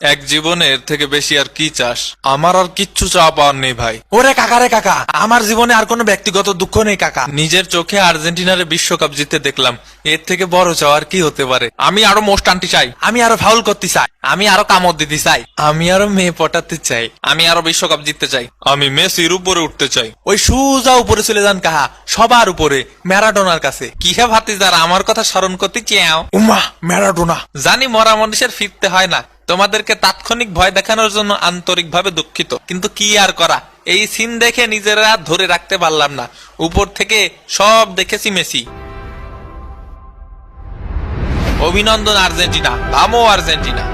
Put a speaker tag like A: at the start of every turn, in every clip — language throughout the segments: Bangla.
A: এক জীবনে এর থেকে বেশি আর কি চাস? আমার আর কিচ্ছু চাওয়া পাওয়ার নেই ভাই।
B: ওরে কাকা রে কাকা, আমার জীবনে আর কোনো ব্যক্তিগত দুঃখ নেই কাকা।
A: নিজের চোখে আর্জেন্টিনারে বিশ্বকাপ জিততে দেখলাম, এর থেকে বড় চাওয়ার কি হতে পারে? আমি আরো মোস্ট আনতে চাই,
B: আমি আরো ফাউল করতে চাই, আমি আরো কামড় দিতে চাই,
A: আমি আরো মেয়ে পটাতে চাই, আমি আরো বিশ্বকাপ জিততে চাই, আমি মেসির উপরে উঠতে চাই।
B: ওই সুজা উপরে চলে যান কাহা, সবার উপরে, ম্যারাডোনার কাছে।
A: কিসে ভাতিজার আমার কথা স্মরণ করতে চাও?
B: উমা ম্যারাডোনা।
A: জানি মরা মানুষের ফিরতে হয় না, তোমাদেরকে তাৎক্ষণিক ভয় দেখানোর জন্য আন্তরিকভাবে দুঃখিত, কিন্তু কি আর করা, এই সিন দেখে নিজেরা ধরে রাখতে পারলাম না। উপর থেকে সব দেখেছি মেসি। অভিনন্দন আর্জেন্টিনা, ভামো আর্জেন্টিনা।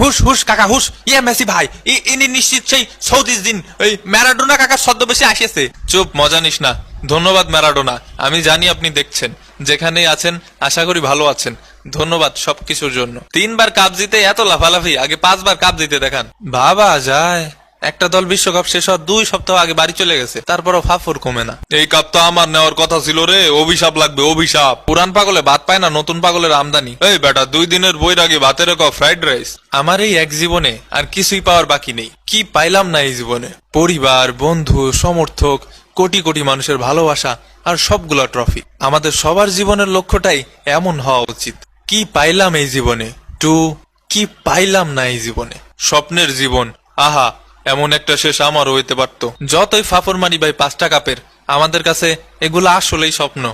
B: হুস হুস কাকা হুস, ইয়ে মেসি ভাই, ইনি নিশ্চিত সেই সৌদিস দিন ওই ম্যারাডোনা কাকা ছদ্মবেশে আসিয়েছে।
A: চুপ, মজা নিস না। ধন্যবাদ ম্যারাডোনা, আমি জানি আপনি দেখছেন, যেখানেই আছেন আশা করি ভালো আছেন। ধন্যবাদ সবকিছুর জন্য। 3বার কাপ জিতে এত লাফালাফি, আগে 5বার কাপ জিতে দেখান। ভাবা যায় একটা দল বিশ্বকাপ শেষ হওয়ার 2 সপ্তাহ আগে বাড়ি চলে গেছে, তারপরও ফাফর কমে না। এই কাপ তো আমার নেওয়ার কথা ছিল রে, অভিশাপ লাগবে অভিশাপ। পুরান পাগলে ভাত পায় না, নতুন পাগলের আমদানি। এই বেটা, 2 দিনের বইয়ের আগে ভাতের কাপ ফ্রাইড রাইস। আমার এই এক জীবনে আর কিছুই পাওয়ার বাকি নেই। কি পাইলাম না এই জীবনে? পরিবার, বন্ধু, সমর্থক, কোটি কোটি মানুষের ভালোবাসা আর সবগুলা ট্রফি। আমাদের সবার জীবনের লক্ষ্যটাই এমন হওয়া উচিত। কি পাইলাম এই জীবনে? কি পাইলাম না এই জীবনে? স্বপ্নের জীবন, আহা, এমন একটা শেষ আমারও হইতে পারত। যতই ফাফর মারি ভাই 5টা কাপের, আমাদের কাছে এগুলো আসলেই স্বপ্ন।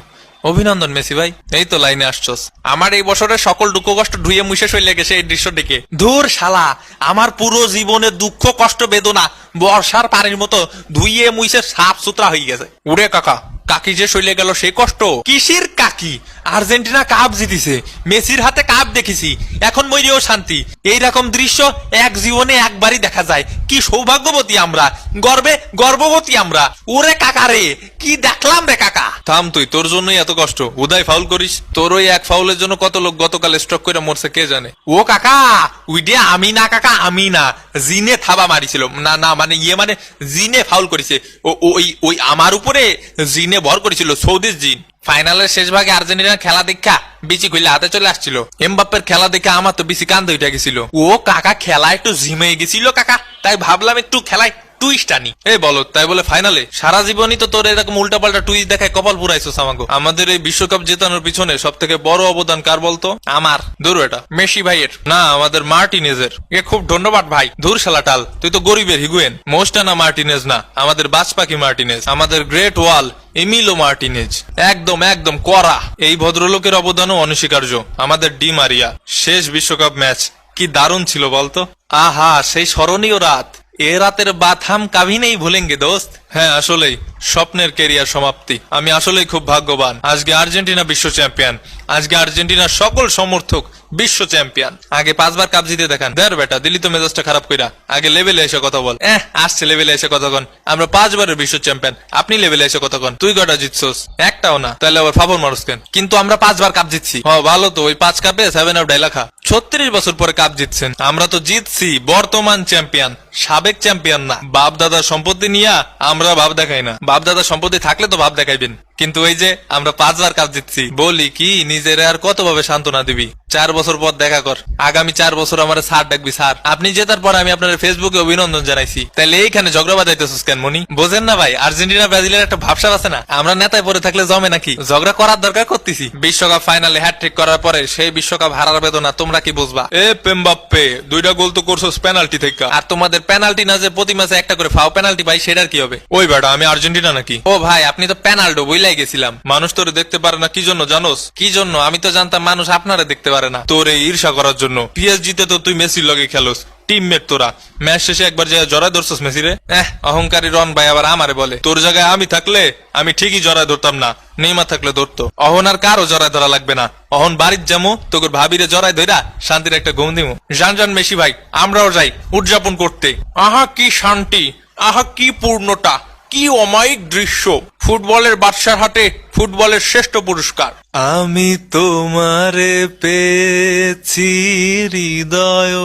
A: অভিনন্দন মেসি ভাই, এই তো লাইনে আসছস। আমার এই বছরের সকল দুঃখ কষ্ট ধুয়ে মুছে চলে গেছে এই দৃশ্য দেখে।
B: ধুর শালা, আমার পুরো জীবনের দুঃখ কষ্ট বেদনা বর্ষার পানির মতো ধুইয়ে মুইছে সাফ সুতরা হয়ে গেছে।
A: উড়ে কাকা, কাকি যে চলে গেল সে কষ্ট।
B: কিসের কাকি? আর্জেন্টিনা কাপ জিতিছে, মেসির হাতে কাপ দেখেছি, এখন মইরেও শান্তি। এইরকম দৃশ্য এক জীবনে একবারই দেখা যায়। কি সৌভাগ্যবতী আমরা, গর্ভবতী আমরা। ওরে কাকা রে, কি দেখলাম রে কাকা।
A: থাম তুই, তোর জন্যই এত কষ্ট। উদয় ফাউল করিস, তোর ওই এক ফাউলের জন্য কত লোক গতকাল স্ট্রোক করে মরছে কে জানে।
B: ও কাকা, উইডে আমি না কাকা, আমি না, জিনে থাবা মারিছিল না, না মানে মানে জিনে ফাউল করেছে। ওই আমার উপরে জিনে ভর করেছিল, সৌদিস জিন।
A: ফাইনালের শেষ ভাগে আর্জেন্টিনার খেলা দেখা বিচি খুললে হাতে চলে আসছিল। এমবাপ্পের খেলা দেখে আমার তো বেশি কান্দে উঠে গেছিল।
B: ও কাকা, খেলা একটু ঝিমে গেছিল কাকা, তাই ভাবলাম একটু খেলায় টুইস্ট আনি।
A: এই বলো, তাই বলে ফাইনালে? সারা জীবনই তো তোর এরকম উল্টাপাল্টা টুইস্ট দেখায় কপাল পুরাইছো আমাগো। আমাদের এই বিশ্বকাপ জেতানোর পিছনে সব থেকে বড় অবদান কার বলতো?
B: আমার।
A: দূর এটা মেসি ভাইয়ের না, আমাদের মার্টিনেজের। এ খুব ধন্যবাদ ভাই। দূর শালা টাল, তুই তো গরিবের হিগুয়েন। মোস্টানা মার্টিনেজ না, আমাদের বাজপাখি মার্টিনেজ, আমাদের গ্রেট ওয়াল এমিলো মার্টিনেজ। একদম একদম করা। এই ভদ্রলোকের অবদানও অনস্বীকার্য। আমাদের ডি মারিয়া। শেষ বিশ্বকাপ ম্যাচ কি দারুণ ছিল বলতো?
B: আহা, সেই স্মরণীয় রাত। এ রাতের বাত হাম কাভি নেই ভুলেঙ্গে দোস্ত।
A: হ্যাঁ, আসলেই স্বপ্নের কেরিয়ার সমাপ্তি। আমি আসলেই খুব ভাগ্যবান। আজকে আর্জেন্টিনা বিশ্ব চ্যাম্পিয়ন। আজকে আর্জেন্টিনার সকল সমর্থক বিশ্ব চ্যাম্পিয়ন। আগে 5বার কাপ জিতে দেখান। দেখ বেটা, দিলি তো মেজাজটা খারাপ কইরা। আগে লেভেলে এসে কথা বল। আসছে লেভেলে এসে কথা কন। আমরা 5বারের বিশ্ব চ্যাম্পিয়ন, আপনি লেভেলে এসে কথা কন। তুই কটা জিতছস? একটাও না, তাহলে আবার ফাফর মারুস কেন?
B: কিন্তু আমরা 5বার কাপ জিতছি।
A: ভালো তো, ওই 5 কাপে 7 আপ ডাইলাখা। 36 বছর পরে কাপ জিতছেন। আমরা তো জিতছি বর্তমান চ্যাম্পিয়ন, সাবেক চ্যাম্পিয়ন না। বাপ দাদার সম্পত্তি নিয়ে আমরা ভাব দেখাই না। বাপ দাদার সম্পত্তি থাকলে তো ভাব দেখাইবেন, কিন্তু ওই যে আমরা 5বার কাপ জিতছি। বলি কি, নিজের আর কতভাবে সান্ত্বনা দিবি? 4 বছর পর দেখা কর। আগামী 4 বছর আমার স্যার ডাকবি স্যার। আপনি জেতার পর আমি আপনার ফেসবুকে অভিনন্দন জানাইছি, তাহলে এইখানে ঝগড়া বাজাইতেছিস কেন মনি? বোঝেন না ভাই, আর্জেন্টিনা ব্রাজিলের একটা ভাবসাব আছে না, আমরা নেতায় পরে থাকলে জমে নাকি? ঝগড়া করার দরকার করতেছি। বিশ্বকাপ ফাইনালে হ্যাটট্রিক করার পরে সেই বিশ্বকাপ হারার বেদনা তোমরা কি বুঝবা? এমবাপ্পে 2টা গোল তো করছস পেনাল্টি থেকে। আর তোমাদের পেনাল্টি না যে প্রতি ম্যাচে একটা করে ফাও পেনাল্টি পাই, সেটার কি হবে? ওই বেটা, আমি আর্জেন্টিনা নাকি? ও ভাই, আপনি তো পেনাল্ডো বইলাই গেছিলাম। মানুষ তোরে দেখতে পারে না কি জন্য জানোস? কি জন্য? আমি তো জানতাম মানুষ আপনারে দেখতে পারে না। তোরে ঈর্ষা করার জন্য। পিএসজিতে তো তুই মেসির লগে খেলোস, টিমমেট তোরা। ম্যাচ শেষে একবার যে জড়ায় ধরছস মেসি রে। অহংকারী রন ভাই আবার আমারে বলে। তোর জায়গায় আমি থাকলে আমি ঠিকই জড়ায় ধরতাম না, নেইমার থাকলে ধরতো। অহন আর কারো জড়ায় ধরা লাগবে না। অহন বাড়ির যামু, তোর ভাবিরে জড়ায় ধইরা শান্তির একটা ঘুম দিমু। জান মেসি ভাই, আমরাও যাই উদযাপন করতে। আহা কি শান্তি, আহা কি পূর্ণতা, কি অমায়িক দৃশ্য। ফুটবলের বাদশার হাতে ফুটবলের শ্রেষ্ঠ পুরস্কার। আমি তোমারে পেয়েছি হৃদয়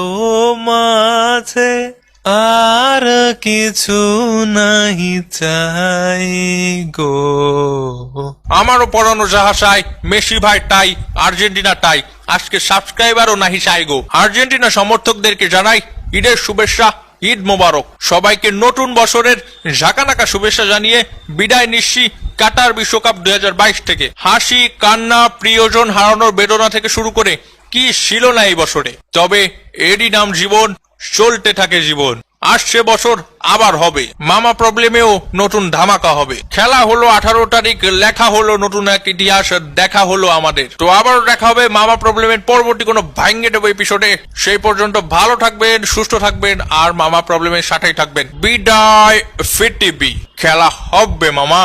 A: মাঝে, আর কিছু নাহি চাই গো। আমারও পড়ানো যাহা চাই, মেসি ভাই টাই, আর্জেন্টিনা টাই। আজকে সাবস্ক্রাইবারও নাহি সাইগো। আর্জেন্টিনা সমর্থকদেরকে জানাই ঈদের শুভেচ্ছা, ঈদ মোবারক। সবাইকে নতুন বছরের ঝাঁকানাকা শুভেচ্ছা জানিয়ে বিদায় নিচ্ছি কাটার বিশ্বকাপ 2022 থেকে। হাসি, কান্না, প্রিয়জন হারানোর বেদনা থেকে শুরু করে কি ছিল না এই বছরে, তবে এরই নাম জীবন, চলতে থাকে জীবন। আসছে বছর আবার হবে, মামা প্রবলেমেও নতুন ধামাকা হবে। খেলা হলো 18 তারিখ, লেখা হলো নতুন এক ইতিহাস, দেখা হলো আমাদের। তো আবারও দেখা হবে মামা প্রবলেমের পরবর্তী কোনো ভাঙ্গে দেবো এপিসোডে। সেই পর্যন্ত ভালো থাকবেন, সুস্থ থাকবেন, আর মামা প্রবলেমের সাথেই থাকবেন। বিদায় ফিটিবি, খেলা হবে মামা।